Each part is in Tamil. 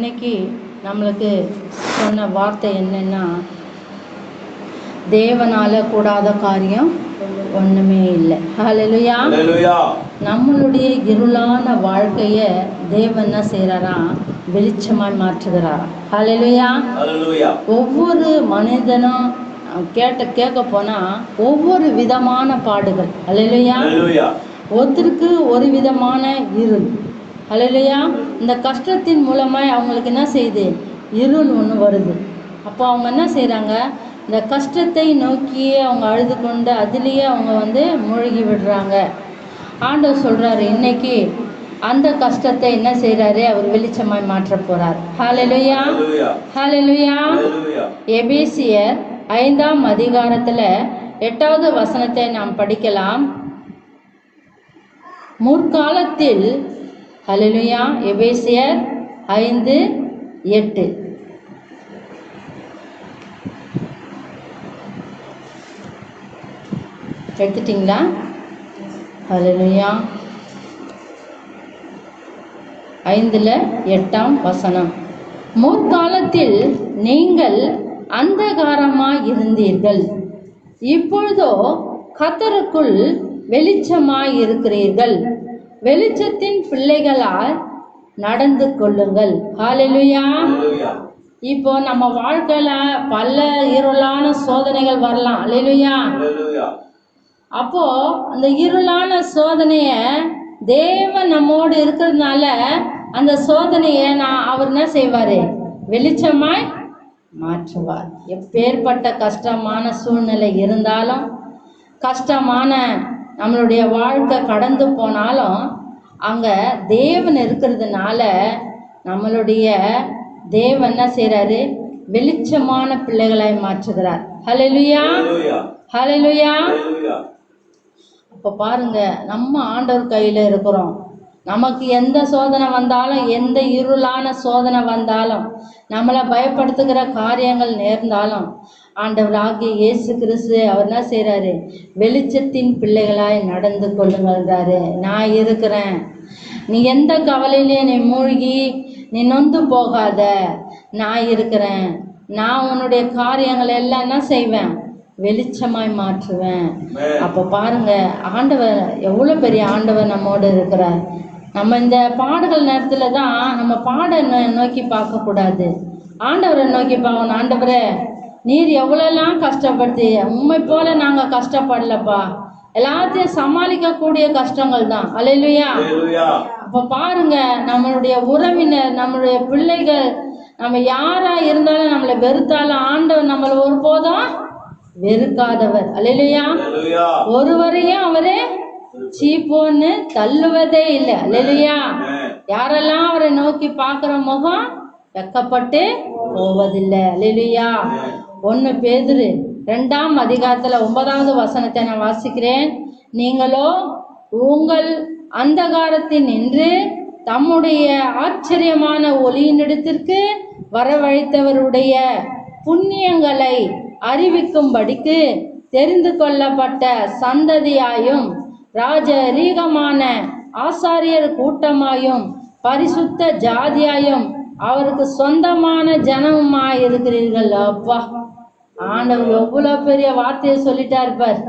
இன்னைக்கு நம்மளுக்கு சொன்ன வார்த்தை என்னன்னா, தேவனால கூடாத காரியம் ஒண்ணுமே இல்லை. ஹல்லேலூயா. நம்மளுடைய இருளான வாழ்க்கைய தேவன் என்ன செய்யறாரா, வெளிச்சமாய் மாற்றுகிறாரா. ஹல்லேலூயா. ஒவ்வொரு மனிதனும் கேட்க போனா ஒவ்வொரு விதமான பாடுகள். ஹல்லேலூயா. ஒருத்தருக்கு ஒரு விதமான இருள். ஹல்லேலூயா. இந்த கஷ்டத்தின் மூலமாக அவங்களுக்கு என்ன செய்யுது, இருள் ஒன்று வருது. அப்போ அவங்க என்ன செய்கிறாங்க, இந்த கஷ்டத்தை நோக்கியே அவங்க அழுது கொண்டு அதிலேயே அவங்க மூழ்கி விடுறாங்க. ஆண்டவர் சொல்கிறாரு, இன்னைக்கு அந்த கஷ்டத்தை என்ன செய்கிறாரு, அவர் வெளிச்சமாய் மாற்ற போகிறார். ஹல்லேலூயா. ஹல்லேலூயா. எபேசியர் 5ஆம் அதிகாரத்தில் 8வது வசனத்தை நாம் படிக்கலாம். முற்காலத்தில், ஹல்லேலூயா, எபேசியர் 5:8. எடுத்துட்டிங்களா? ஹல்லேலூயா. 5:8 வசனம். முற்காலத்தில் நீங்கள் அந்தகாரமாய் இருந்தீர்கள், இப்பொழுதோ கர்த்தருக்குள் வெளிச்சமாய் இருக்கிறீர்கள். வெளிச்சத்தின் பிள்ளைகளால் நடந்து கொள்ளுங்கள். ஹல்லேலூயா. இப்போ நம்ம வாழ்க்கையில பல இருளான சோதனைகள் வரலாம். ஹல்லேலூயா. அப்போ அந்த இருளான சோதனைய தேவன் நம்மோடு இருக்கிறதுனால அந்த சோதனைய அவர் என்ன செய்வாரு, வெளிச்சமாய் மாற்றுவார். எப்பேற்பட்ட கஷ்டமான சூழ்நிலை இருந்தாலும், கஷ்டமான நம்மளுடைய வாழ்க்கை கடந்து போனாலும், அங்கே தேவன் இருக்கிறதுனால நம்மளுடைய தேவன் என்ன செய்கிறாரு, வெளிச்சமான பிள்ளைகளாய் மாற்றுகிறார். ஹல்லேலூயா. ஹல்லேலூயா. அப்போ பாருங்க, நம்ம ஆண்டவர் கையில் இருக்கிறோம். நமக்கு எந்த சோதனை வந்தாலும், எந்த இருளான சோதனை வந்தாலும், நம்மளை பயப்படுத்துகிற காரியங்கள் நேர்ந்தாலும், ஆண்டவராகிய இயேசு கிறிஸ்து அவர் என்ன செய்கிறாரு, வெளிச்சத்தின் பிள்ளைகளாய் நடந்து கொள்ளுங்கள்ன்றாரு. நான் இருக்கிறேன், நீ எந்த கவலையிலே நீ மூழ்கி நீ நொந்து போகாத, நான் இருக்கிறேன். நான் உன்னுடைய காரியங்கள் எல்லாம் என்ன செய்வேன், வெளிச்சமாய் மாற்றுவேன். அப்போ பாருங்க, ஆண்டவர் எவ்வளோ பெரிய ஆண்டவர் நம்மோடு இருக்கிறார். நம்ம இந்த பாடுகள் நேரத்தில் தான் நம்ம நோக்கி பார்க்கக்கூடாது, ஆண்டவரை நோக்கி பார்க்கணும். ஆண்டவரே, நீர் எவ்வளோலாம் கஷ்டப்படுத்தி, உண்மை போல நாங்கள் கஷ்டப்படலப்பா, எல்லாத்தையும் சமாளிக்கக்கூடிய கஷ்டங்கள் தான். ஹல்லேலூயா. அப்போ பாருங்க, நம்மளுடைய உறவினர், நம்மளுடைய பிள்ளைகள், நம்ம யாரா இருந்தாலும் நம்மளை வெறுத்தாலும் ஆண்டவர் நம்மளை ஒருபோதும் வெறுக்காதவர். ஹல்லேலூயா. ஒருவரையும் அவரே சீப்போன்னு தள்ளுவதே இல்லை. ஹல்லேலூயா. யாரெல்லாம் அவரை நோக்கி பார்க்குற முகம் வெக்கப்பட்டு போவதில்லை. ஹல்லேலூயா. 1 பேதுரு 2ஆம் அதிகாரத்தில் 9வது வசனத்தை நான் வாசிக்கிறேன். நீங்களோ உங்கள் அந்தகாரத்தில் நின்று தம்முடைய ஆச்சரியமான ஒளியினிடத்திற்கு வரவழைத்தவருடைய புண்ணியங்களை அறிவிக்கும்படிக்கு தெரிந்து கொள்ளப்பட்ட சந்ததியாயும் ராஜரீகமான ஆசாரியர் கூட்டமாயும் பரிசுத்த ஜாதியாயும் அவருக்கு சொந்தமான ஜனமுமாய் இருக்கிறீர்கள். அப்பா, ஆண்டவர் எவ்வளோ பெரிய வார்த்தையை சொல்லிட்டார் பார்.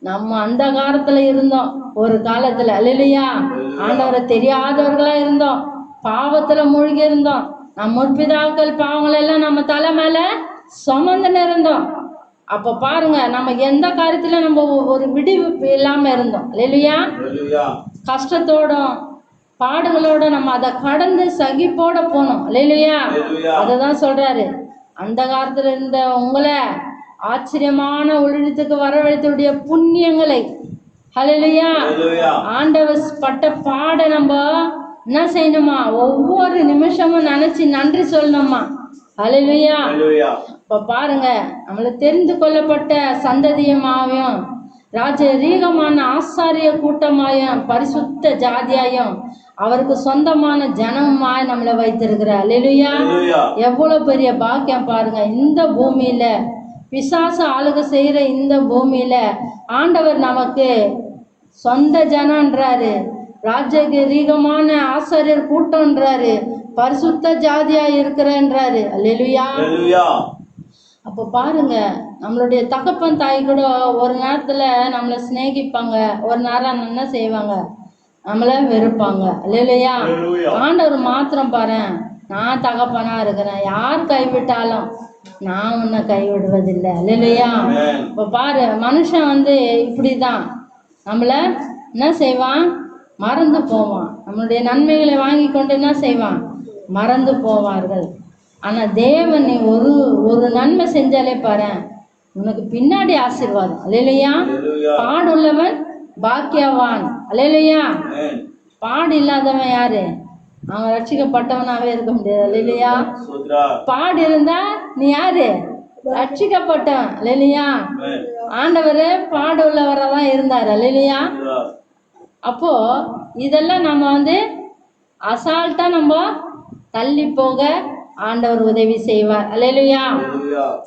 நம்ம அந்த காலத்துல இருந்தோம் ஒரு காலத்துல. ஹல்லேலூயா. ஆண்டவரை தெரியாதவர்களா இருந்தோம், பாவத்துல மூழ்கி இருந்தோம். நம்ம முற்பிதாக்கள் பாவங்கள் எல்லாம் நம்ம தலை மேல சுமந்துன்னு இருந்தோம். அப்ப பாருங்க, நம்ம எந்த காரியத்துல நம்ம ஒரு விடிவு இல்லாம இருந்தோம். ஹல்லேலூயா. கஷ்டத்தோடும் பாடுகளோட நம்ம அதை கடந்து சகிப்போட போனோம். ஹல்லேலூயா. அததான் சொல்றாரு, அந்த காலத்துல இருந்த உங்களை ஆச்சரியமான ஒளியிடத்துக்கு வரவழைத்தவுடைய புண்ணியங்களை. ஹல்லேலூயா. ஆண்டவர் பட்ட பாட நம்ம என்ன செய்யணுமா, ஒவ்வொரு நிமிஷமும் நினைச்சு நன்றி சொல்லணுமா. ஹல்லேலூயா. இப்ப பாருங்க, நம்மளை தெரிந்து கொள்ளப்பட்ட சந்ததியமாயும் ராஜரீகமான ஆசாரிய கூட்டமாயும் பரிசுத்த ஜாதியாயும் அவருக்கு சொந்தமான ஜனமாய் நம்மளை வைத்திருக்கிறார். ஹல்லேலூயா. எவ்வளவு பெரிய பாக்கியம் பாருங்க. இந்த பூமியில பிசாசு ஆளுகை செய்யற இந்த பூமியில ஆண்டவர் நமக்கு சொந்த ஜனம்ன்றாரு, ராஜரீகமான ஆசாரியர் கூட்டம்ன்றாரு, பரிசுத்த ஜாதியா இருக்கிறேன்றாரு. அல்லேலூயா. அப்போ பாருங்க, நம்மளுடைய தகப்பன் தாய் கூட ஒரு நேரத்துல நம்மளை சிநேகிப்பாங்க, ஒரு நேரம் என்ன செய்வாங்க, நம்மளை வெறுப்பாங்க. அல்லேலூயா. ஆண்டவர் மாத்திரம் பாரு, நான் தகப்பனா இருக்கிறேன், யார் கைவிட்டாலும் நான் உன்னை கைவிடுவதில்லை. அல்லேலூயா. இப்போ பாரு, மனுஷன் இப்படிதான் நம்மளை என்ன செய்வான், மறந்து போவான். நம்மளுடைய நன்மைகளை வாங்கி கொண்டு என்ன செய்வான், மறந்து போவார்கள். ஆனால் தேவன் நீ ஒரு நன்மை செஞ்சாலே பாரு, உனக்கு பின்னாடி ஆசீர்வாதம். அல்லேலூயா. பாடுள்ளவன் பாக்கியவான். அல்லேலூயா. பாடு இல்லாதவன் யாரு, அவன் ரட்சிக்கப்பட்டவனாவே இருக்க முடியாது. அல்லேலூயா. பாடு இருந்தா நீ யாரு, ரட்சிக்கப்பட்டவன். அல்லேலூயா. ஆண்டவர் பாடு உள்ளவராக தான் இருந்தார். அல்லேலூயா. அப்போ இதெல்லாம் நம்ம அசால்ட்டா நம்ம தள்ளி போக ஆண்டவர் உதவி செய்வார். அல்லேலூயா.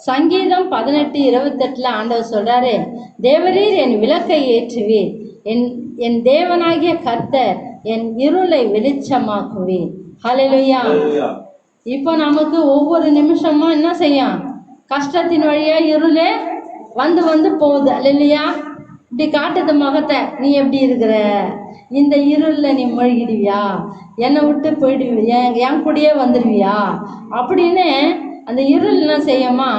சங்கீதம் 18:28 ஆண்டவர் சொல்றாரு, தேவரீர் என் விளக்கை ஏற்றுவீர், என் தேவனாகிய கர்த்தர் என் இருளை வெளிச்சமாக்குவீர். அல்லேலூயா. இப்போ நமக்கு ஒவ்வொரு நிமிஷமும் என்ன செய்யும், கஷ்டத்தின் வழியா இருளே வந்து போகுது. அல்லேலூயா. இப்படி காட்டுது முகத்தை, நீ எப்படி இருக்கிற, இந்த இருளில் நீ மூழ்கிடுவியா, என்னை விட்டு போயிடுவியா, என் கூடயே வந்துடுவியா அப்படின்னு அந்த இருள் என்ன செய்யுமா,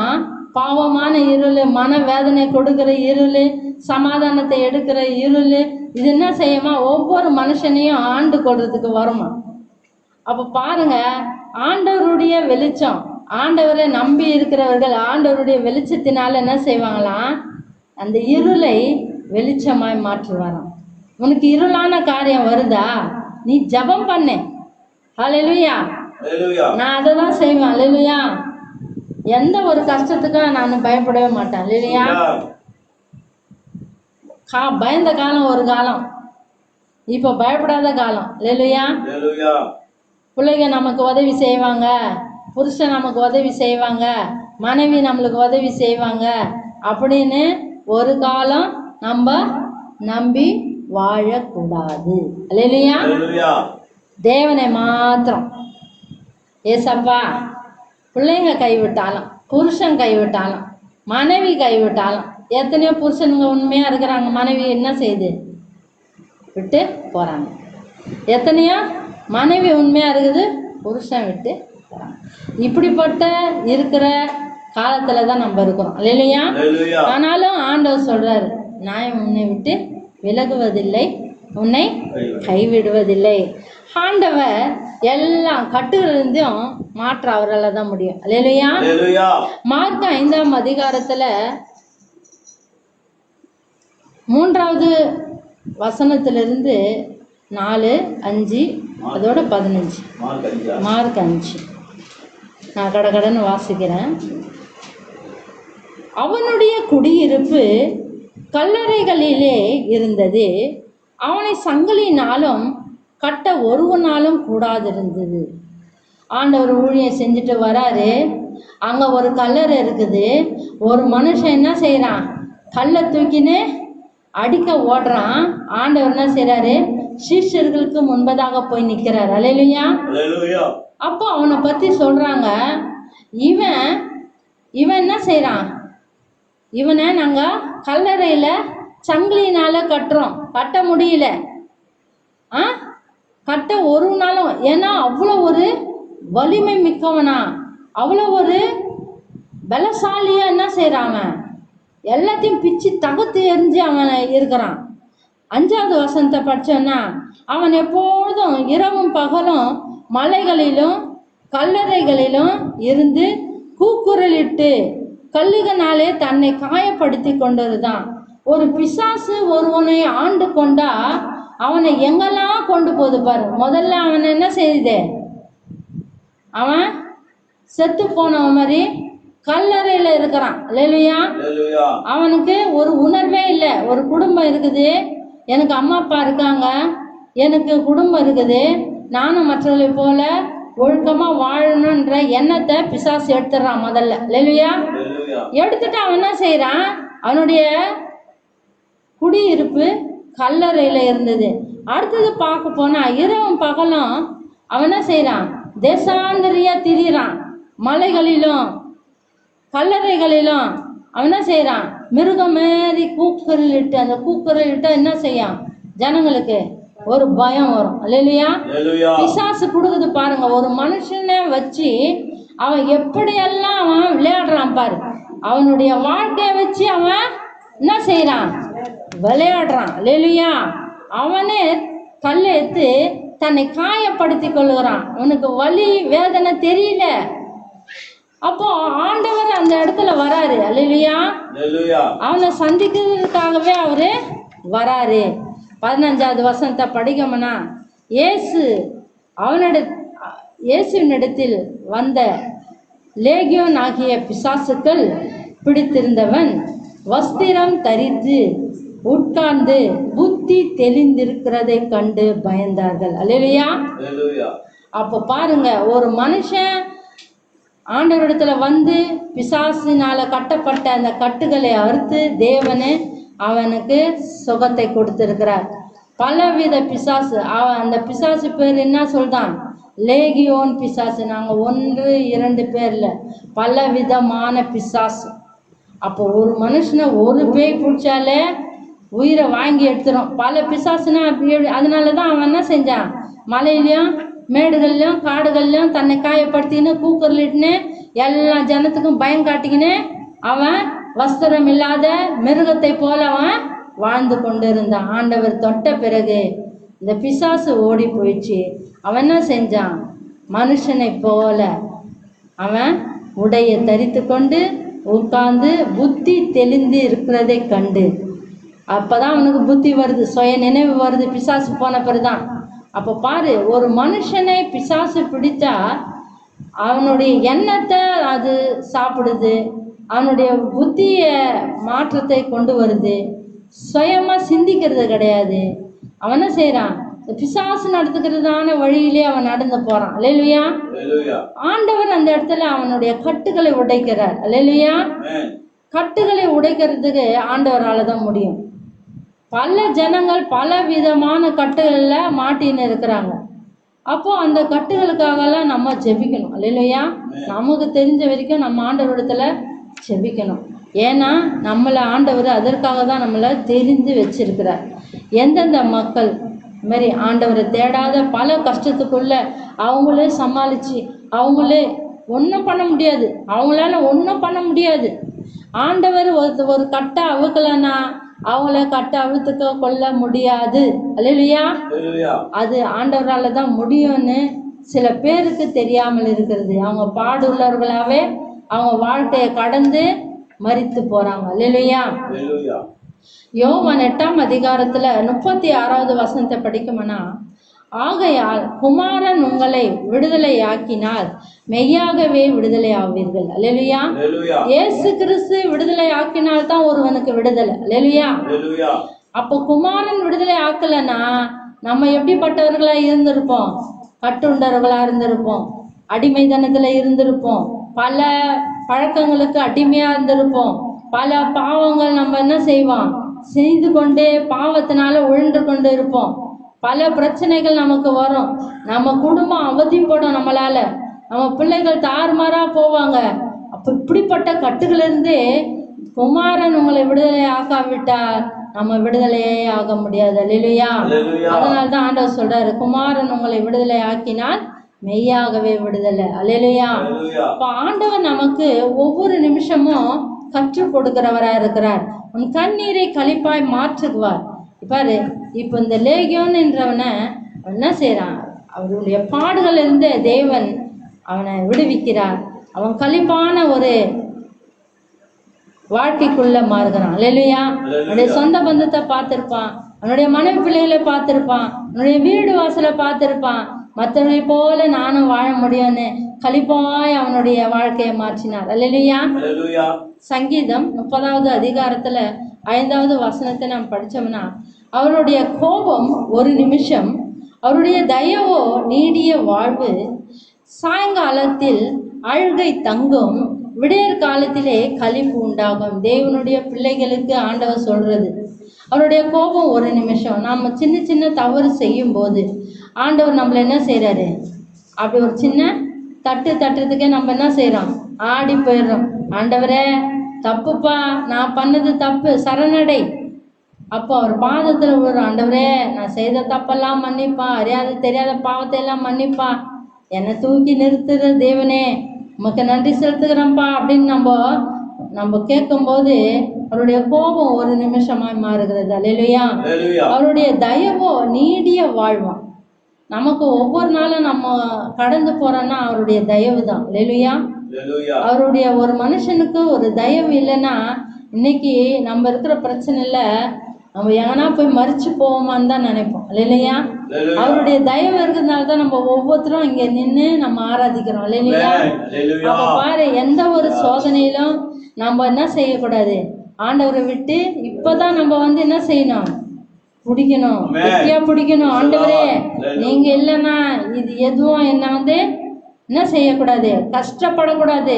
பாவமான இருள், மன வேதனை கொடுக்குற இருள், சமாதானத்தை எடுக்கிற இருள், இது என்ன செய்யுமா, ஒவ்வொரு மனுஷனையும் ஆண்டு கொள்றதுக்கு வருமா. அப்போ பாருங்க, ஆண்டவருடைய வெளிச்சம், ஆண்டவரை நம்பி இருக்கிறவர்கள் ஆண்டவருடைய வெளிச்சத்தினால என்ன செய்வாங்களாம், அந்த இருளை வெளிச்சமாய் மாற்றுவாராம். உனக்கு இருளான காரியம் வருதா, நீ ஜெபம் பண்ணு. அல்லேலூயா. நான் அதை தான் செய்வேன். அல்லேலூயா. எந்த ஒரு கஷ்டத்துக்கும் நான் பயப்படவே மாட்டேன். அல்லேலூயா. பயந்த காலம் ஒரு காலம், இப்போ பயப்படாத காலம். அல்லேலூயா. பிள்ளைங்க நமக்கு உதவி செய்வாங்க, புருஷன் நமக்கு உதவி செய்வாங்க, மனைவி நம்மளுக்கு உதவி செய்வாங்க அப்படின்னு ஒரு காலம் நம்ம நம்பி வாழக்கூடாது. அல்லேலூயா. தேவனை மாத்திரம். ஏசப்பா, பிள்ளைங்க கைவிட்டாலும், புருஷன் கைவிட்டாலும், மனைவி கைவிட்டாலும், எத்தனையோ புருஷனுங்க உண்மையாக இருக்கிறாங்க, மனைவி என்ன செய்யுது, விட்டு போகிறாங்க. எத்தனையோ மனைவி உண்மையாக இருக்குது, புருஷன் விட்டு போகிறாங்க. இப்படிப்பட்ட இருக்கிற காலத்தில் தான் நம்ம இருக்கிறோம். இல்லையா? ஆனாலும் ஆண்டவர் சொல்கிறாரு, நான் உன்னை விட்டு விலகுவதில்லை, உன்னை கைவிடுவதில்லை. ஆண்டவர் எல்லாம் கட்டுகளிலிருந்தும் மாற்ற அவரால் தான் முடியும். இல்லையா? மார்க் 5ஆம் அதிகாரத்தில் 3வது வசனத்திலிருந்து 4, 5 அதோட 15. மார்க் 5 நான் கடகடன்னு வாசிக்கிறேன். அவனுடைய குடியிருப்பு கல்லறைகளிலே இருந்தது. அவனை சங்கிலினாலும் கட்ட ஒருவனாலும் கூடாதிருந்தது. ஆண்டவர் ஊழியம் செஞ்சுட்டு வராரு. அங்கே ஒரு கல்லறை இருக்குது. ஒரு மனுஷன் என்ன செய்கிறான், கல்லை தூக்கின்னு அடிக்க ஓடுறான். ஆண்டவர் என்ன செய்கிறாரு, சீஷர்களுக்கு முன்பதாக போய் நிற்கிறார். அல்லேலூயா. அப்போ அவனை பற்றி சொல்கிறாங்க, இவன் என்ன செய்கிறான், இவனை நாங்கள் கல்லறையில் சங்கிலினால் கட்டுறோம், கட்ட முடியல, கட்ட ஒரு நாளும். ஏன்னா அவ்வளோ ஒரு வலிமை மிக்கவனா, அவ்வளோ ஒரு பலசாலியாக என்ன செய்கிறான், அவன் எல்லாத்தையும் பிச்சு தகர்த்து எரிஞ்சு அவன் இருக்கிறான். 5வது வசனத்தை படித்தோன்னா, அவன் எப்பொழுதும் இரவும் பகலும் மலைகளிலும் கல்லறைகளிலும் இருந்து கூக்குரலிட்டு கல்லுகனாலே தன்னை காயப்படுத்தி கொண்டிருந்தான். ஒரு பிசாசு ஒருவனை ஆண்டு கொண்டா அவனை எங்கெல்லாம் கொண்டு போகுது பாரு. முதல்ல அவனை என்ன செய்யுது, அவன் செத்து போனவன் மாதிரி கல்லறையில் இருக்கிறான். அல்லேலூயா. அவனுக்கு ஒரு உணர்வே இல்லை. ஒரு குடும்பம் இருக்குது, எனக்கு அம்மா அப்பா இருக்காங்க, எனக்கு குடும்பம் இருக்குது, நானும் மற்றவர்களை போல ஒழுக்கமாக வாழணுன்ற எண்ணத்தை பிசாசு எடுத்துடுறான் முதல்ல. அல்லேலூயா. எடுத்துட்டு அவன் என்ன செய்கிறான், அவனுடைய குடியிருப்பு கல்லறையில் இருந்தது. அடுத்தது பார்க்க போனால் இரவும் பகலும் அவன் என்ன செய்கிறான், தேசாந்தரியா திரிகிறான். மலைகளிலும் கல்லறைகளிலும் அவன் என்ன செய்யறான்? மிருகம் மாரி கூக்குரலிட்டு, அந்த கூக்குரலிட்டு என்ன செய்யும்? ஜனங்களுக்கு ஒரு பயம் வரும். அல்லேலூயா. பிசாசு கொடுக்குது பாருங்க. ஒரு மனுஷனை வச்சு அவன் எப்படியெல்லாம் அவன் விளையாடுறான் பாரு. அவனுடைய வாழ்க்கையை வச்சு அவன் என்ன செய்யறான்? விளையாடுறான். அல்லேலூயா. அவனே கல்லை எடுத்து தன்னை காயப்படுத்தி கொள்ளுகிறான். அவனுக்கு வலி வேதனை தெரியல. அப்போ ஆண்டவர் அந்த இடத்துல வராரு. அல்லேலூயா. அவனை சந்திக்கிறதுக்காகவே அவரு வராரு. 15வது வசனத்தை படிக்கணும்னா, இயேசுவினிடத்தில் வந்த லேகியோன் ஆகிய பிசாசுக்கள் பிடித்திருந்தவன் வஸ்திரம் தரித்து உட்கார்ந்து புத்தி தெளிந்திருக்கிறதை கண்டு பயந்தார்கள். அல்லேலூயா. அப்போ பாருங்க, ஒரு மனுஷன் ஆண்டவரிடத்துல வந்து பிசாசினால கட்டப்பட்ட அந்த கட்டுகளை அறுத்து தேவனே அவனுக்கு சுகத்தை கொடுத்திருக்கிறார். பலவித பிசாசு. அந்த பிசாசு பேர் என்ன சொல்றான்? லேகியோன் பிசாசு. நாங்கள் 1-2 பேர்ல பல விதமான பிசாசு. அப்போ ஒரு மனுஷனை ஒரு பேய் பிடிச்சாலே உயிரை வாங்கி எடுத்துரும். பல பிசாசுனா அதனால தான் அவன் என்ன செஞ்சான்? மலையிலையும் மேடுகள்லையும் காடுகள்லையும் தன்னை காயப்படுத்தின்னு கூக்குரலிட்டுன்னு எல்லா ஜனத்துக்கும் பயம் காட்டிக்கின்னு அவன் வஸ்திரம் இல்லாத மிருகத்தை போல அவன் வாழ்ந்து கொண்டு இருந்தான். ஆண்டவர் தொட்ட பிறகு இந்த பிசாசு ஓடி போயிடுச்சு. அவன் என்ன செஞ்சான்? மனுஷனை போல அவன் உடைய தரித்து கொண்டு உட்கார்ந்து புத்தி தெளிந்து இருக்கிறதை கண்டு, அப்பதான் அவனுக்கு புத்தி வருது, சுய நினைவு வருது. பிசாசு போன பிறகுதான். அப்போ பாரு, ஒரு மனுஷனை பிசாசு பிடித்தா அவனுடைய எண்ணத்தை அது சாப்பிடுது, அவனுடைய புத்திய மாற்றத்தை கொண்டு வருது, சுயமா சிந்திக்கிறது கிடையாது. அவன் என்ன செய்யறான்? பிசாசு நடத்துக்கிறதான வழியிலே அவன் நடந்து போறான். அல்லேலூயா. ஆண்டவர் அந்த இடத்துல அவனுடைய கட்டுகளை உடைக்கிறார். அல்லேலூயா. கட்டுகளை உடைக்கிறதுக்கு ஆண்டவரால தான் முடியும். பல ஜனங்கள் பல விதமான கட்டுகள்ல மாட்டின்னு இருக்கிறாங்க. அப்போ அந்த கட்டுகளுக்காகலாம் நம்ம ஜெபிக்கணும். அல்லேலூயா. நமக்கு தெரிஞ்ச வரைக்கும் நம்ம ஆண்டவரிடத்துல ஜெபிக்கணும். ஏன்னா நம்மளை ஆண்டவர் அதற்காக தான் நம்மளை தெரிந்து வச்சிருக்கிறார். எந்தெந்த மக்கள் இதுமாரி ஆண்டவரை தேடாத பல கஷ்டத்துக்குள்ள அவங்களே சமாளித்து அவங்களே ஒன்றும் பண்ண முடியாது, அவங்களால ஒன்றும் பண்ண முடியாது. ஆண்டவர் ஒரு கட்டை அவுக்கலைன்னா அவங்கள கட்டை அவிழ்த்துக்க கொள்ள முடியாது. அல்லேலூயா. அது ஆண்டவரால் தான் முடியும்னு சில பேருக்கு தெரியாமல் இருக்கிறது. அவங்க பாடுள்ளவர்களாகவே அவங்க வாழ்க்கையை கடந்து மரித்து போகிறாங்க. அல்லேலூயா. யோவான் 8ஆம் அதிகாரத்தில் 36வது வசனத்தை படிக்கும்னா, ஆகையால் குமாரன் உங்களை விடுதலை ஆக்கினால் மெய்யாகவே விடுதலை ஆவீர்கள். அல்லேலூயா. இயேசு கிறிஸ்து விடுதலை ஆக்கினால் தான் ஒருவனுக்கு விடுதலை. அல்லேலூயா. அப்போ குமாரன் விடுதலை ஆக்கலைன்னா நம்ம எப்படிப்பட்டவர்களா இருந்திருப்போம்? கட்டுண்டவர்களா இருந்திருப்போம், அடிமைத்தனத்துல இருந்திருப்போம், பல பழக்கங்களுக்கு அடிமையா இருந்திருப்போம், பல பாவங்கள் நம்ம என்ன செய்வோம்? செய்து கொண்டே பாவத்தினால உழன்று கொண்டு இருப்போம். பல பிரச்சனைகள் நமக்கு வரும். நம்ம குடும்பம் அவதிப்படும், நம்மளால நம்ம பிள்ளைகள் தாறுமாறா போவாங்க. அப்போ இப்படிப்பட்ட கட்டுகளிலிருந்தே குமாரன் உங்களை விடுதலை ஆக்காவிட்டா நம்ம விடுதலையே ஆக முடியாது. அல்லேலூயா. அதனால தான் ஆண்டவர் சொல்றாரு, குமாரன் உங்களை விடுதலை ஆக்கினால் மெய்யாகவே விடுதலை. அல்லேலூயா. இப்போ ஆண்டவர் நமக்கு ஒவ்வொரு நிமிஷமும் கற்றுக் கொடுக்கிறவரா இருக்கிறார். உன் கண்ணீரை களிப்பாய் மாற்றுவார். பாரு, இப்போ இந்த லேகியோன் என்றவனை என்ன செய்யறான்? அவருடைய பாடுகள் இருந்த தேவன் அவனை விடுவிக்கிறார். அவன் களிப்பான ஒரு வாழ்க்கைக்குள்ள மாறுகிறான். அல்லேலூயா. அவனுடைய சொந்த பந்தத்தை பார்த்திருப்பான், அவனுடைய மனைவி பிள்ளைகளை பார்த்திருப்பான், அவனுடைய வீடு வாசலை பார்த்திருப்பான். மற்றவர்களை போல நானும் வாழ முடியும்னு களிப்பாய் அவனுடைய வாழ்க்கையை மாற்றினார். அல்லேலூயா. சங்கீதம் 30வது அதிகாரத்துல 5வது வசனத்தை நாம் படிச்சோம்னா, அவருடைய கோபம் ஒரு நிமிஷம், அவருடைய தயவோ நீடிய வாழ்வு. சாயங்காலத்தில் அழுகை தங்கும், விடியற் காலத்திலே களிப்பு உண்டாகும். தேவனுடைய பிள்ளைகளுக்கு ஆண்டவர் சொல்றது, அவருடைய கோபம் ஒரு நிமிஷம். நாம் சின்ன சின்ன தவறு செய்யும் போது ஆண்டவர் நம்மளை என்ன செய்யறாரு? அப்படி ஒரு சின்ன தட்டுறதுக்கே நம்ம என்ன செய்யறோம், ஆடி போயிடுறோம். ஆண்டவரே தப்புப்பா, நான் பண்ணது தப்பு, சரணடை. அப்போ அவர் பாதத்துல ஒரு ஆண்டவரே நான் செய்த தப்பெல்லாம் மன்னிப்பா, அறியாத தெரியாத பாவத்தை எல்லாம் மன்னிப்பா, என்னை தூக்கி நிறுத்துற தேவனே உமக்கு நன்றி செலுத்துகிறேன்ப்பா அப்படின்னு நம்ம கேட்கும்போது அவருடைய கோபம் ஒரு நிமிஷமாய் மாறுகிறது. அல்லேலூயா. அவருடைய தயவோ நீடிய வாழ்வான். நமக்கு ஒவ்வொரு நாளும் நம்ம கடந்து போறோம்னா அவருடைய தயவு தான். அல்லேலூயா. அவருடைய ஒரு மனுஷனுக்கு ஒரு தயவு இல்லைன்னா இன்னைக்கு நம்ம இருக்கிற பிரச்சனையில நம்ம எங்கன்னா போய் மறிச்சு போவோமான்னு தான் நினைப்போம். இல்லையா? அவருடைய தயவு இருக்கிறதுனால தான் நம்ம ஒவ்வொருத்தரும் இங்க நின்று நம்ம ஆராதிக்கிறோம். இல்லையா? அப்ப பாரு, எந்த ஒரு சோதனையிலும் நம்ம என்ன செய்யக்கூடாது, ஆண்டவரை விட்டு இப்பதான் நம்ம என்ன செய்யணும், பிடிக்கணும், கெட்டியா பிடிக்கணும். ஆண்டவரே நீங்க இல்லைன்னா இது எதுவும் என்ன என்ன செய்யக்கூடாது, கஷ்டப்படக்கூடாது,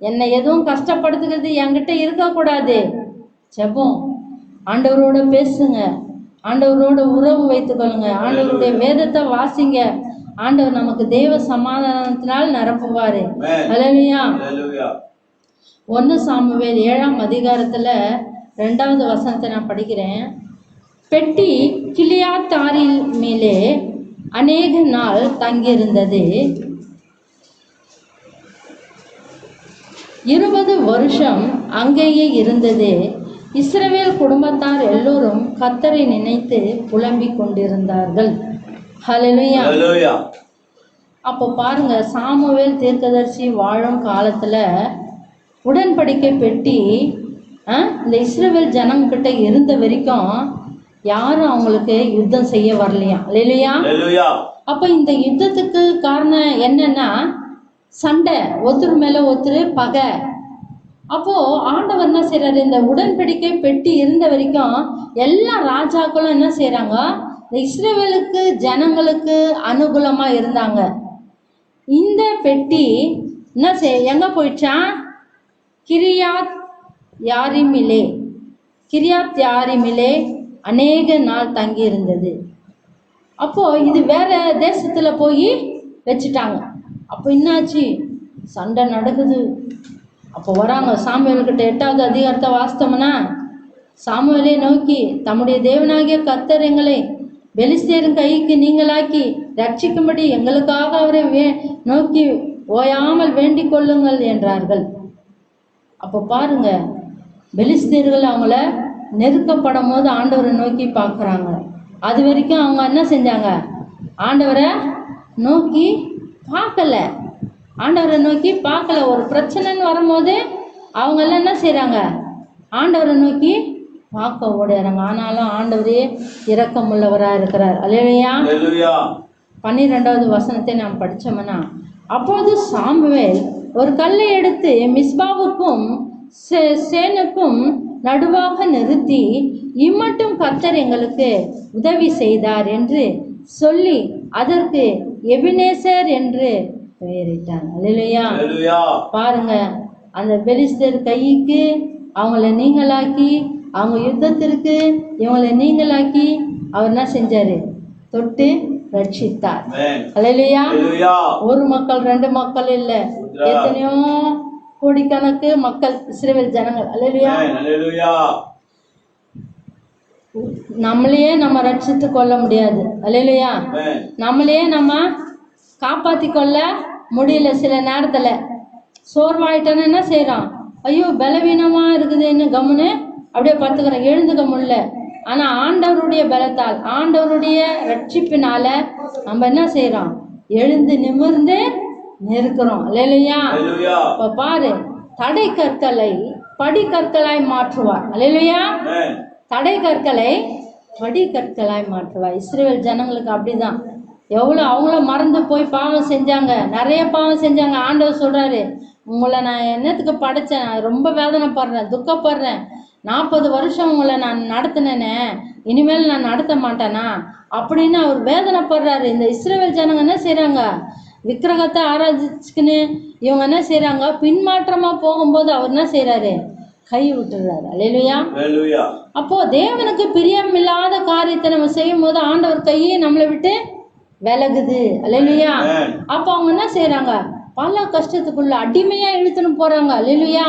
என்னை எதுவும் கஷ்டப்படுத்துகிறது என்கிட்ட இருக்கக்கூடாது. ஜெபம், ஆண்டவரோட பேசுங்க, ஆண்டவரோட உறவு வைத்துக்கொள்ளுங்க, ஆண்டவருடைய வேதத்தை வாசிங்க. ஆண்டவர் நமக்கு தெய்வ சமாதானத்தினால் நிரப்புவாரு. அல்லேலூயா. 1 சாமுவேல் 7ஆம் அதிகாரத்துல 2வது வசனத்தை நான் படிக்கிறேன். பெட்டி கிலியாத்தாரில் மேலே அநேக நாள் தங்கியிருந்தது. 20 வருஷம் அங்கேயே இருந்தது. இஸ்ரவேல் குடும்பத்தார் எல்லோரும் கர்த்தரை நினைத்து புலம்பிக் கொண்டிருந்தார்கள். ஹல்லேலூயா. அப்போ பாருங்க, சாமுவேல் தீர்க்கதரிசி வாழும் காலத்துல உடன்படிக்கை பெட்டி இந்த இஸ்ரவேல் ஜனங்கிட்ட இருந்த வரைக்கும் யாரும் அவங்களுக்கு யுத்தம் செய்ய வரலையா. ஹல்லேலூயா. அப்ப இந்த யுத்தத்துக்கு காரணம் என்னன்னா சண்டை, ஒருத்தர் மேல ஒருத்தர் பகை. அப்போ ஆண்டவர் என்ன செய்யறாரு, இந்த உடன்படிக்கை பெட்டி இருந்த வரைக்கும் எல்லா ராஜாக்களும் என்ன செய்யறாங்க, இந்த இஸ்ரவேலுக்கு ஜனங்களுக்கு அனுகூலமா இருந்தாங்க. இந்த பெட்டி என்ன எங்க போயிடுச்சான், கிரியாத் யாரிமிலே அநேக நாள் தங்கி இருந்தது. அப்போ இது வேற தேசத்துல போய் வச்சுட்டாங்க. அப்போ என்னாச்சு, சண்டை நடக்குது. அப்போ வராங்க சாமுவேல்கிட்ட. 8வது அதிகாரத்தை வாசித்தோம்னா, சாமுவேலை நோக்கி தம்முடைய தேவனாகிய கர்த்தர் எங்களை பெலிஸ்தேரின் கைக்கு நீங்களாக்கி ரட்சிக்கும்படி எங்களுக்காக அவரை நோக்கி ஓயாமல் வேண்டிக் கொள்ளுங்கள் என்றார்கள். அப்போ பாருங்க, பெலிஸ்தேர்கள் அவங்கள நெருக்கப்படும் போது ஆண்டவரை நோக்கி பார்க்குறாங்க. அது வரைக்கும் அவங்க என்ன செஞ்சாங்க, ஆண்டவரை நோக்கி பார்க்கல. ஆண்டவரை நோக்கி பார்க்கல. ஒரு பிரச்சனைன்னு வரும்போது அவங்க எல்லாம் என்ன செய்கிறாங்க, ஆண்டவரை நோக்கி பார்க்க ஓடுறாங்க. ஆனாலும் ஆண்டவரே இரக்கமுள்ளவராக இருக்கிறார். அல்லேலூயா. 12வது வசனத்தை நாம் படித்தோம்னா, அப்போது சாமுவேல் ஒரு கல்லை எடுத்து மிஸ்பாவுக்கும் சேனுக்கும் நடுவாக நிறுத்தி, இம்மட்டும் கர்த்தர் எங்களுக்கு உதவி செய்தார் என்று சொல்லி அதற்கு எபினேசர் என்று பெயரிட்டாங்க. அல்லேலூயா. பாருங்க, அந்த பெலிஸ்தர் கைக்கு அவங்கள நீங்களாக்கி, அவங்க யுத்தத்திற்கு இவங்களை நீங்களாக்கி அவர் என்ன செஞ்சாரு, தொட்டு ரட்சித்தார். அல்லேலூயா. ஒரு மக்கள் 2 மக்கள் இல்ல, எத்தனையோ கோடிக்கணக்கு மக்கள் இஸ்ரவேல் ஜனங்கள். அல்லேலூயா. நம்மளையே நம்ம ரட்சித்து கொள்ள முடியாது. அல்லேலூயா. நம்மளையே நம்ம காப்பாற்றி கொள்ள முடியல. சில நேரத்தில் சோர்வாயிட்டோன்னு என்ன செய்கிறோம், ஐயோ பலவீனமாக இருக்குதுன்னு கம்முன்னு அப்படியே படுத்துக்கிறோம், எழுந்துக்க முடியல. ஆனால் ஆண்டவருடைய பலத்தால், ஆண்டவருடைய ரட்சிப்பினால நம்ம என்ன செய்கிறோம், எழுந்து நிமிர்ந்து நிற்கிறோம். அல்லேலூயா. இப்போ பாரு, தடை கற்களை படிக்கற்களாய் மாற்றுவார். அல்லேலூயா. தடை கற்களை படிக்கற்களாய் மாற்றுவார். இஸ்ரவேல் ஜனங்களுக்கு அப்படிதான். எவ்வளோ அவங்கள மறந்து போய் பாவம் செஞ்சாங்க, நிறைய பாவம் செஞ்சாங்க. ஆண்டவர் சொல்கிறாரு, உங்களை நான் என்னத்துக்கு படைச்சேன், நான் ரொம்ப வேதனைப்படுறேன், துக்கப்படுறேன். 40 வருஷம் உங்களை நான் நடத்தினேனே, இனிமேல் நான் நடத்த மாட்டேனா அப்படின்னு அவர் வேதனைப்படுறாரு. இந்த இஸ்ரவேல் ஜனங்க என்ன செய்கிறாங்க, விக்கிரகத்தை ஆராய்ச்சிக்குன்னு இவங்க என்ன செய்கிறாங்க, பின்மாற்றமாக போகும்போது அவர் என்ன செய்கிறாரு, கை விட்டுறாரு. அல்லேலூயா. அப்போ தேவனுக்கு பிரியம் இல்லாத காரியத்தை நம்ம செய்யும் போது ஆண்டவர் கையை நம்மளை விட்டு விலகுது. அல்லேலூயா. அப்ப அவங்க என்ன செய்யறாங்க? பல கஷ்டத்துக்குள்ள அடிமையா இழுத்துன்னு போறாங்க. அல்லேலூயா.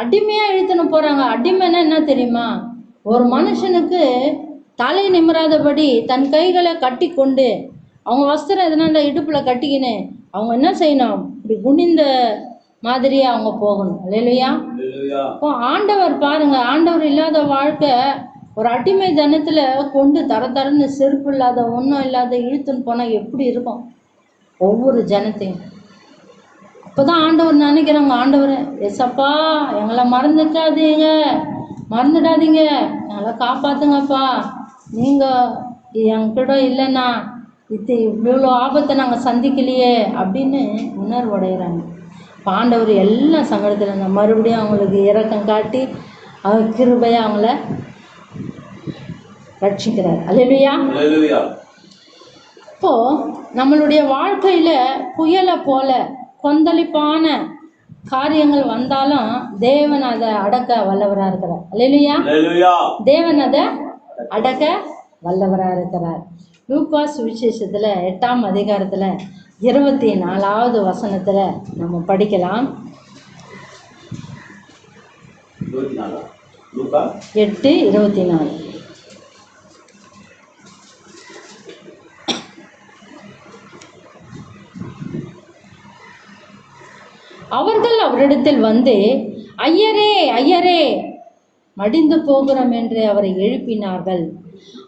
அடிமையா இழுத்துன்னு போறாங்க. அடிமைன்னா என்ன தெரியுமா? ஒரு மனுஷனுக்கு தலை நிமிராதபடி தன் கைகளை கட்டி கொண்டு, அவங்க வஸ்திரம் எதுனா இந்த இடுப்புல கட்டிக்கின்னு அவங்க என்ன செய்யணும்? இப்படி குனிந்த மாதிரியே அவங்க போகணும். அல்லேலூயா. இப்போ ஆண்டவர் பாருங்க, ஆண்டவர் இல்லாத வாழ்க்கை ஒரு அடிமை தனத்துல கொண்டு தரன்னு செருப்பு இல்லாத ஒன்றும் இல்லாத இழுத்துன்னு போனா எப்படி இருக்கும் ஒவ்வொரு ஜனத்தையும்? அப்போதான் ஆண்டவர் நினைக்கிறாங்க, ஆண்டவர் எசப்பா எங்களை மறந்துடாதீங்க, எங்களை காப்பாத்துங்கப்பா, நீங்க என்கிட்ட இல்லைன்னா இவ்வளோ ஆபத்தை நாங்கள் சந்திக்கலையே அப்படின்னு உணர்வடைகிறாங்க. இப்போ ஆண்டவர் எல்லா சங்கடத்தில் இருந்தால் மறுபடியும் அவங்களுக்கு இரக்கம் காட்டி அவர் கிருபையாக அவங்கள ரட்சிக்கிறார். அல்லேலூயா. இப்போ நம்மளுடைய வாழ்க்கையில புயலை போல கொந்தளிப்பான காரியங்கள் வந்தாலும் தேவன் அதை அடக்க வல்லவரா இருக்கிறார். அல்லேலூயா. தேவன் அதை அடக்க வல்லவரா இருக்கிறார். லூக்கா சுவிசேஷத்துல 8ஆம் அதிகாரத்துல 24வது வசனத்துல நம்ம படிக்கலாம். 8:24. அவர்கள் அவரிடத்தில் வந்து, ஐயரே ஐயரே, மடிந்து போகிறோம் என்று அவரை எழுப்பினார்கள்.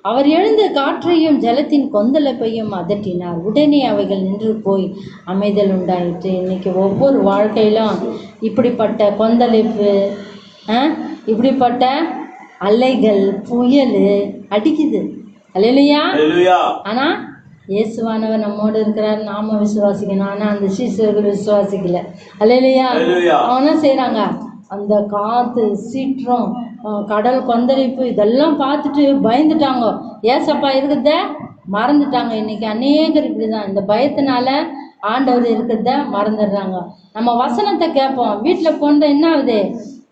அவர் எழுந்து காற்றையும் ஜலத்தின் கொந்தளிப்பையும் அதட்டினார். உடனே அவைகள் நின்று போய் அமைதல் உண்டாயிற்று. இன்னைக்கு ஒவ்வொரு வாழ்க்கையிலும் இப்படிப்பட்ட கொந்தளிப்பு, இப்படிப்பட்ட அலைகள், புயல் அடிக்குது. அல்லேலூயா. ஆனா இயேசுவானவர் நம்மோடு இருக்கிறார், நாம விசுவாசிக்கணும். ஆனா அந்த சீசர்கள் விசுவாசிக்கல. அல்லேலூயா. அவங்க செய்யறாங்க, அந்த காத்து சீற்றம் கடல் கொந்தளிப்பு இதெல்லாம் பார்த்துட்டு பயந்துட்டாங்க. ஏசப்பா இருக்கிறத மறந்துட்டாங்க. இன்னைக்கு அநேகர் இப்படிதான், இந்த பயத்தினால ஆண்டவர் இருக்கிறத மறந்துடுறாங்க. நம்ம வசனத்தை கேட்போம், வீட்டில் போன்ற என்ன ஆகுது?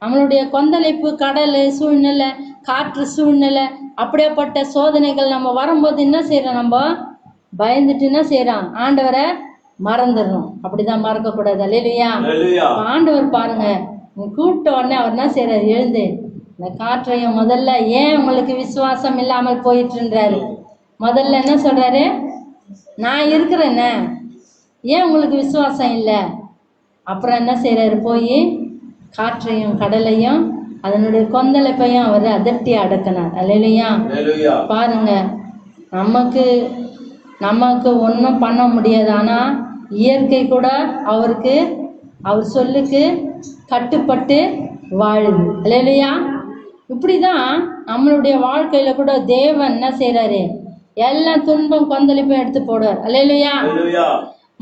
நம்மளுடைய கொந்தளிப்பு, கடல் சூழ்நிலை, காற்று சூழ்நிலை, அப்படியேப்பட்ட சோதனைகள் நம்ம வரும்போது என்ன செய்யறோம்? நம்ம பயந்துட்டு என்ன செய்யறோம்? ஆண்டவரை மறந்துடுறோம். அப்படிதான் மறக்கக்கூடாது. அல்லேலூயா. ஆண்டவர் பாருங்க, கூப்பிட்ட உடனே அவர் என்ன செய்யறாரு? எழுந்து இந்த காற்றையும், முதல்ல ஏன் உங்களுக்கு விசுவாசம் இல்லாமல் போயிட்டுன்றாரு. முதல்ல என்ன சொல்றாரு? நான் இருக்கிறேன்னு, ஏன் உங்களுக்கு விசுவாசம் இல்லை? அப்புறம் என்ன செய்யறாரு? போய் காற்றையும் கடலையும் அதனுடைய கொந்தளிப்பையும் அவர் அதட்டி அடக்கினார். அல்லேலூயா. பாருங்க, நமக்கு ஒன்றும் பண்ண முடியாது. ஆனால் இயற்கை கூட அவர் சொல்லுக்கு கட்டுப்பட்டு வாழுது. அல்லேலூயா. இப்படி தான் நம்மளுடைய வாழ்க்கையில் கூட தேவன் என்ன செய்கிறாரு? எல்லா துன்பம் கொந்தளிப்பும் எடுத்து போடுவார். அல்லேலூயா.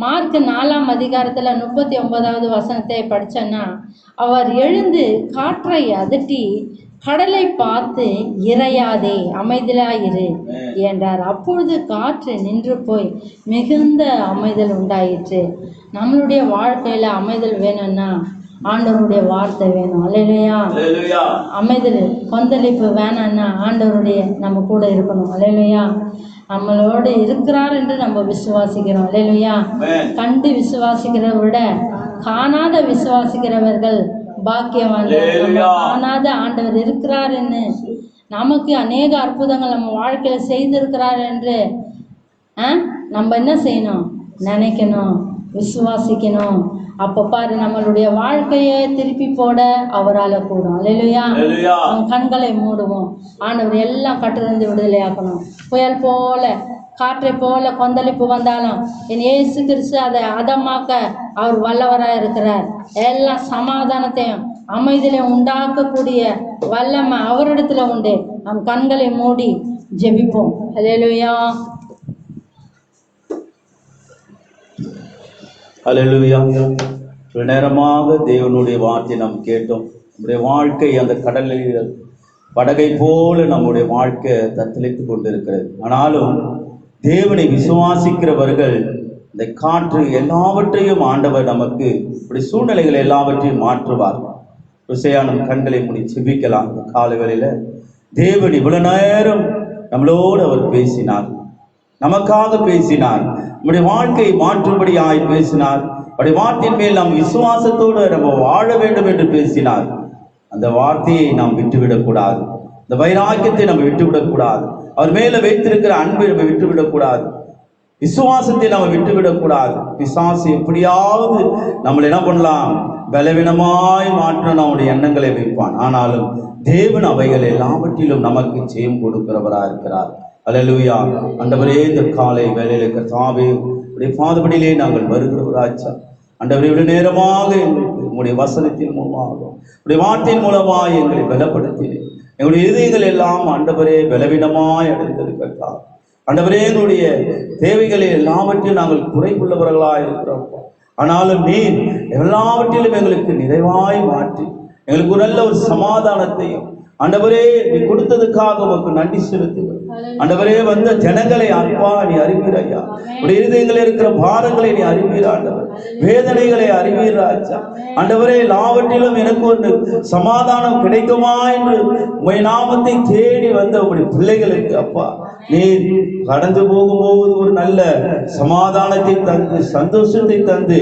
மார்க் 4ஆம் அதிகாரத்தில் 39வது வசனத்தை படித்தோன்னா, அவர் எழுந்து காற்றை அதட்டி கடலை பார்த்து, இறையாதே, அமைதலாயிரு என்றார். அப்பொழுது காற்று நின்று போய் மிகுந்த அமைதல் உண்டாயிற்று. நம்மளுடைய வாழ்க்கையில் அமைதல் வேணும்னா ஆண்டவருடைய வார்த்தை வேணும். அல்லேலூயா. அமைதல் கொந்தளிப்பு வேணான்னா ஆண்டவருடைய நம்ம கூட இருக்கணும். அல்லேலூயா. நம்மளோடு இருக்கிறார் என்று நம்ம விசுவாசிக்கிறோம். அல்லேலூயா. கண்டு விசுவாசிக்கிறத விட காணாத விசுவாசிக்கிறவர்கள் பாக்கியவான்கள். நம்ம காணாத ஆண்டவர் இருக்கிறாருன்னு, நமக்கு அநேக அற்புதங்கள் நம்ம வாழ்க்கையில செய்திருக்கிறார் என்று நம்ம என்ன செய்யணும்? நினைக்கணும், விசுவாசிக்கணும். அப்போ பாரு, நம்மளுடைய வாழ்க்கையை திருப்பி போட அவரால் கூடும். அல்லேலூயா. நம்ம கண்களை மூடுவோம். ஆண்டவர் எல்லாம் கட்டிலிருந்து விடுதலையாக்கணும். புயல் போல, காற்றை போல கொந்தளிப்பு வந்தாலும் என் இயேசு கிறிஸ்து அதை அதமாக்க அவர் வல்லவராக இருக்கிறார். எல்லா சமாதானத்தையும் அமைதியிலையும் உண்டாக்கக்கூடிய வல்லமை அவரிடத்துல உண்டு. நம் கண்களை மூடி ஜெபிப்போம். அல்லேலூயா. அல்லேலூயா. ஒரு நேரமாக தேவனுடைய வார்த்தை நாம் கேட்டோம். நம்முடைய வாழ்க்கை அந்த கடலில் படகை போல நம்முடைய வாழ்க்கை தத்தளித்து கொண்டிருக்கிறது. ஆனாலும் தேவனை விசுவாசிக்கிறவர்கள் இந்த காற்று எல்லாவற்றையும் ஆண்டவர் நமக்கு இப்படி சூழ்நிலைகள் எல்லாவற்றையும் மாற்றுவார். நம் கண்களை மூடி செபிக்கலாம். காலங்களில தேவன் இவ்வளவு நேரம் நம்மளோடு அவர் பேசினார். நமக்காக பேசினார். நம்முடைய வாழ்க்கையை மாற்றும்படியாய் பேசினார். அவருடைய வார்த்தையின் மேல் நாம் விசுவாசத்தோடு நம்ம வாழ வேண்டும் என்று பேசினார். அந்த வார்த்தையை நாம் விட்டுவிடக்கூடாது. இந்த வைராக்கியத்தை நம்ம விட்டுவிடக்கூடாது. அவர் மேல வைத்திருக்கிற அன்பை நம்ம விட்டுவிடக்கூடாது. விசுவாசத்தை நம்ம விட்டுவிடக்கூடாது. பிசாசு எப்படியாவது நம்மளை என்ன பண்ணலாம், பலவீனமாய் மாற்ற நம்முடைய எண்ணங்களை வைப்பான். ஆனாலும் தேவன் அவைகள் எல்லாவற்றிலும் நமக்கு ஜெயம் கொடுக்கிறவரா இருக்கிறார். அல்லேலூயா. ஆண்டவரே, இந்த காலை வேளையில கர்த்தாவே உடைய பாதபடியிலே நாங்கள் வருகிறவராச்சா. ஆண்டவரே, இவ்வளவு நேரமாக எங்களுக்கு உங்களுடைய வசனத்தின் மூலமாக உடைய வார்த்தையின் மூலமாக எங்களை பலப்படுத்தினேன். எங்களுடைய இதயங்கள் எல்லாம் ஆண்டவரே பலவீனமாய் அடைந்தது கர்த்தா. ஆண்டவரே, எங்களுடைய தேவைகளை எல்லாவற்றையும் நாங்கள் குறைவுள்ளவர்களாக இருக்கிறோம். ஆனாலும் நீர் எல்லாவற்றிலும் எங்களுக்கு நிறைவாய் மாற்றி எங்களுக்கு ஒரு நல்ல ஒரு சமாதானத்தையும் ஆண்டவரே நீ கொடுத்ததுக்காக உனக்கு நன்றி செலுத்துகிறோம். ஆண்டவரே, வந்த ஜனங்களை அப்பா நீ அறிவீரையா. உடைய இருதயங்களில் இருக்கிற பாரங்களை நீ அறிவீரா. ஆண்டவர் வேதனைகளை அறிவீராச்சா. ஆண்டவரே, எல்லாவற்றிலும் எனக்கு ஒரு சமாதானம் கிடைக்குமா என்று உம்முடைய நாமத்தை தேடி வந்த உங்களுடைய பிள்ளைகளுக்கு அப்பா நீ கடந்து போகும்போது ஒரு நல்ல சமாதானத்தை தந்து சந்தோஷத்தை தந்து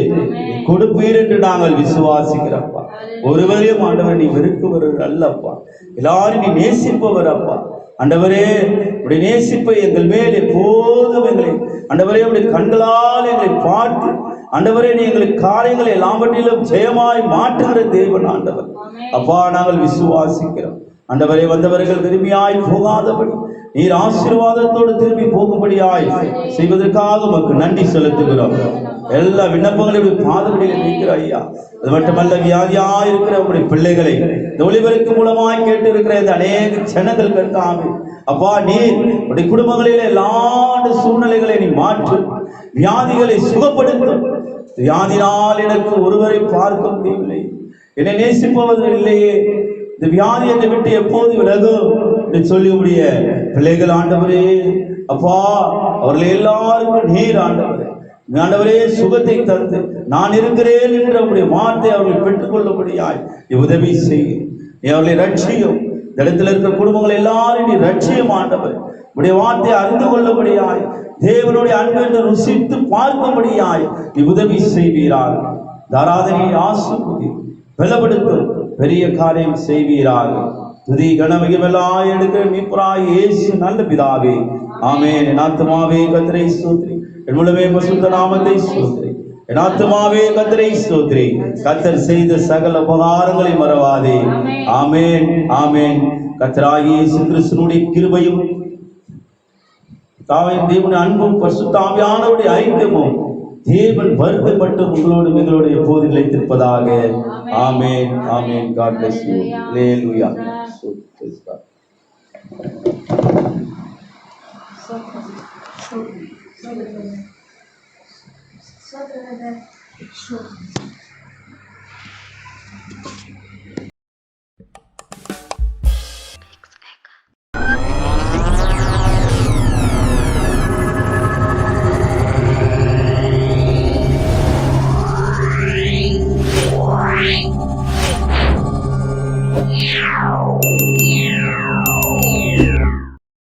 கொடுப்பீர் என்று நாங்கள் விசுவாசிக்கிறப்பா. ஒருவரையும் ஆண்டவர் நீ வெறுக்குவர் அல்லப்பா. எல்லாரும் நீ நேசிப்பவர் அப்பா. ஆண்டவரே, உடைய நேசிப்பை எங்கள் மேல் எப்போதும் எங்களை ஆண்டவரே உடைய கண்களால் எங்களை பார்த்து ஆண்டவரே நீ எங்களுக்கு காரியங்களை எல்லாவற்றிலும் ஜெயமாய் மாற்றுகிற தேவன் ஆண்டவர் அப்பா. நாங்கள் விசுவாசிக்கிறோம் ஆண்டவரே, வந்தவர்கள் திரும்பியாய் போகாதபடி நீர் ஆசீர்வாதத்தோடு திரும்பி போகும்படியாய் செய்வதற்காக உமக்கு நன்றி செலுத்துகிறோம். எல்லா விண்ணப்பங்களையும் பாதபடியில் இருக்கிற ஐயா. அது மட்டுமல்ல, வியாதியா இருக்கிற உங்களுடைய பிள்ளைகளை இந்த ஒளிபரப்பு மூலமாய் கேட்டு இருக்கிற இந்த அநேக ஜனங்கள் கர்த்தாவே அப்பா, நீர் உடைய குடும்பங்களில் எல்லா சூழ்நிலைகளை நீ மாற்று, வியாதிகளை சுகப்படுத்தும். வியாதினால் எனக்கு ஒருவரை பார்க்க முடியவில்லை, என்னை நேசிப்பவர்கள் இல்லையே, இந்த வியாதி என்னை விட்டு எப்போது விலகும் என்று சொல்லி உடைய பிள்ளைகள் ஆண்டவரே அப்பா, அவர்கள் எல்லாருக்கும் நீர் ஆண்டவரே ஆண்டவரே சுகத்தை தந்து நான் இருக்கிறேன் என்ற உடைய வார்த்தை அவர்கள் பெற்றுக்கொள்ளும்படியாய் நீ உதவி செய்யும். நீ அவர்களை ரட்சியும். இந்த இடத்துல இருக்கிற குடும்பங்கள் எல்லாரும் நீ ரட்சியும் ஆண்டவர். உடைய வார்த்தையை அறிந்து கொள்ளும்படியாய் தேவனுடைய அன்பு என்று ருசித்து பார்க்கும்படியாய் நீ உதவி செய்வீராக. தாராதனை ஆசீர்வதி பலப்படுத்தும் பெரிய காரியம் செய்வீராக. துதி கனமகிமெல்லாம் எடுக்கிற மீட்பராகிய இயேசு நல்ல பிதாவே, ஆமென். என் ஆத்துமாவே கர்த்தரை ஸ்தோத்திரி, என் முழுமே பரிசுத்த நாமத்தை ஸ்தோத்திரி. என் ஆத்துமாவே கர்த்தரை ஸ்தோத்திரி, கர்த்தர் செய்த சகல உபகாரங்களை மறவாதே. ஆமென், ஆமென். கர்த்தராகிய இயேசு கிறிஸ்துவினுடைய கிருபையும் தாவின் தேவனுடைய அன்பும் பரிசுத்த ஆவியானவருடைய ஐக்கியமும் தேவன் வருகை மட்டும் உங்களோடு எங்களோடு எப்போது நிலைத்திருப்பதாக. ஆமென், ஆமென். God bless you. Hallelujah. Yeah.